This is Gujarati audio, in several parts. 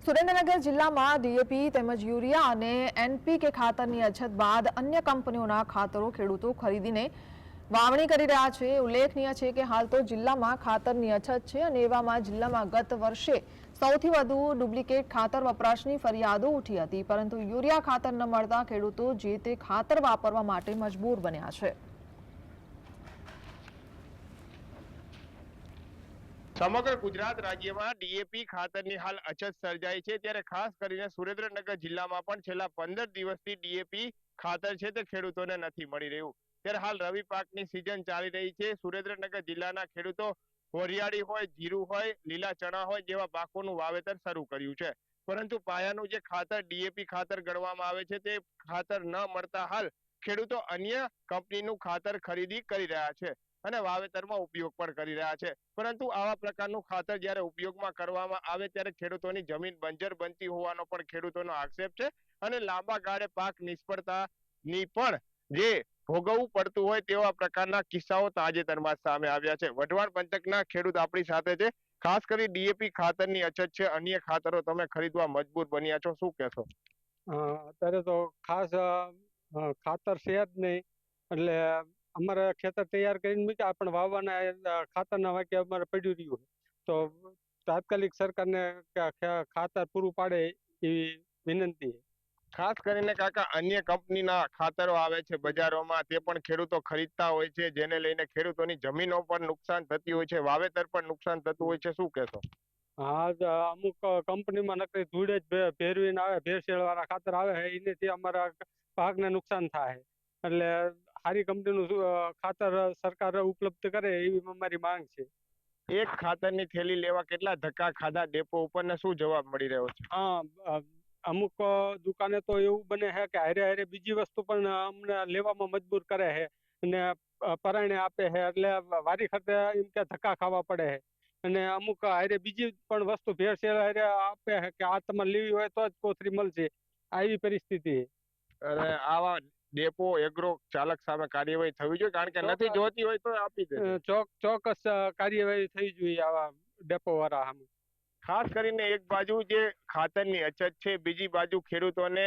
સુરેન્દ્રનગર જિલ્લામાં ડીએપી તેમજ યુરિયા અને એનપીકે ખાતરની અછત બાદ અન્ય કંપનીઓના ખાતરો ખેડૂતો ખરીદીને વાવણી કરી રહ્યા છે। ઉલ્લેખનીય છે કે હાલ તો જિલ્લામાં ખાતરની અછત છે અને એવામાં જિલ્લામાં ગત વર્ષે સૌથી વધુ ડુપ્લિકેટ ખાતર વપરાશની ફરિયાદો ઉઠી હતી, પરંતુ યુરિયા ખાતર ન મળતા ખેડૂતો જે તે ખાતર વાપરવા માટે મજબૂર બન્યા છે। સમગ્ર ગુજરાત રાજ્યમાં ડીએપી ખાતરની હાલ અછત સર્જાઈ છે, ત્યારે ખાસ કરીને સુરેન્દ્રનગર જિલ્લામાં પણ છેલ્લા 15 દિવસથી ડીએપી ખાતર છે તે ખેડૂતોને નથી મળી રહ્યું। ત્યારે હાલ રવિ પાકની સિઝન ચાલી રહી છે। સુરેન્દ્રનગર જિલ્લાના ખેડૂતો વરિયાળી હોય, જીરું હોય, લીલા ચણા હોય જેવા પાકોનું વાવેતર શરૂ કર્યું છે, પરંતુ પાયાનું જે ખાતર ડીએપી ખાતર ગણવામાં આવે છે તે ખાતર ન મળતા હાલ ખેડૂતો અન્ય કંપનીનું ખાતર ખરીદી કરી રહ્યા છે અને વાવેતરમાં ઉપયોગ પણ કરી રહ્યા છે। પરંતુ આવા પ્રકારનું ખાતર જ્યારે ઉપયોગમાં કરવામાં આવે ત્યારે ખેડૂતોની જમીન બંજર બનતી હોવાનો પણ ખેડૂતોનો આક્ષેપ છે અને લાંબા ગાળે પાક નિષ્ફળતાની પણ જે ભોગવવું પડતું હોય તેવા પ્રકારના કિસ્સાઓ તાજેતરમાં સામે આવ્યા છે। વઢવાણ પંથકના ખેડૂત આપણી સાથે છે। ખાસ કરી ડીએપી ખાતરની અછત છે, અન્ય ખાતરો તમે ખરીદવા મજબૂર બન્યા છો, શું કહેશો? અત્યારે તો ખાસ ખાતર છે જ નહીં, એટલે અમારે ખેતર તૈયાર કરીને મૂક્યા પણ વાવવાના ખાતરના વાક્ય અમારે પડ્યું રહ્યું, તો તાત્કાલિક સરકારને ખાતર પૂરું પાડે એવી વિનંતી છે। ખાસ કરીને કાકા અન્ય કંપનીના ખાતરો આવે છે બજારોમાં, તે પણ ખેડૂતો ખરીદતા હોય છે, જેને લઈને ખેડૂતોની જમીનો પર નુકસાન થતી હોય છે, વાવેતર પર નુકસાન થતું હોય છે, શું કહેશો? હા, અમુક કંપનીમાં નકરી ધૂળ જ ભેરવીને આવે, ભેળસેળ વાળા ખાતર આવે છે, એનાથી અમારા પાકને નુકસાન થાય, એટલે સારી કંપનીનું ખાતર સરકાર ઉપલબ્ધ કરે એવી અમારી માંગ છે। એક ખાતરની થેલી લેવા કેટલા ધક્કા ખાધા ડેપો ઉપર ને શું જવાબ મળી રહ્યો છે? અમુક દુકાને તો એવું બને છે કે હારે હારે બીજી વસ્તુ પણ અમને લેવામાં મજબૂર કરે છે અને પરાયણે આપે છે, એટલે વારી ખાતે એમ કે ધક્કા ખાવા પડે છે અને અમુક હારે બીજી પણ વસ્તુ ભેળસેળ હારે આપે છે કે આ તમારે લેવી હોય તો જ કોથળી મળશે, આવી પરિસ્થિતિ છે। અને આવા ડેપો એગ્રો ચાલક સામે કાર્યવાહી થવી જોઈએ, કારણ કે નથી જોતી હોય તો આપી દે। ચોક્કસ કાર્યવાહી થઈ જોઈએ આવા ડેપો વાળા સામે। ખાસ કરીને એક બાજુ જે ખાતરની અછત છે, બીજી બાજુ ખેડૂતોને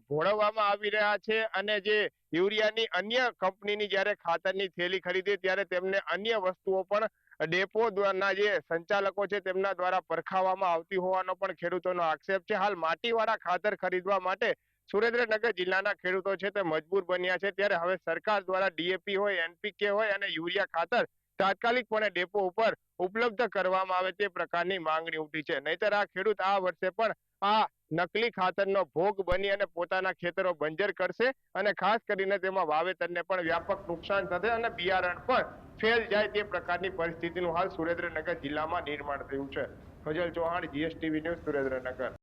ભોળવવામાં આવી રહ્યા છે અને જે યુરિયાની અન્ય કંપનીની જ્યારે ખાતરની થેલી ખરીદે ત્યારે તેમને અન્ય વસ્તુઓ પણ ડેપો ના જે સંચાલકો છે તેમના દ્વારા પરખાવવામાં આવતી હોવાનો પણ ખેડૂતોનો આક્ષેપ છે। હાલ માટીવાળા ખાતર ખરીદવા માટે સુરેન્દ્રનગર જિલ્લાના ખેડૂતો છે તે મજબૂર બન્યા છે, ત્યારે હવે સરકાર દ્વારા ડીએપી હોય, એનપીકે હોય અને યુરિયા ખાતર તાત્કાલિકપણે ડેપો ઉપર ઉપલબ્ધ કરવામાં આવે તે પ્રકારની માંગણી ઉઠી છે, નહીતર આ ખેડૂત આ વર્ષે પણ આ નકલી ખાતરનો ભોગ બની અને પોતાના ખેતરો બંજર કરશે અને ખાસ કરીને તેમાં વાવેતરને પણ વ્યાપક નુકસાન થશે અને બિયારણ પણ ફેલ જાય તે પ્રકારની પરિસ્થિતિનું હાલ સુરેન્દ્રનગર જિલ્લામાં નિર્માણ થયું છે। Fazal Chauhan, GSTV news, Surendranagar.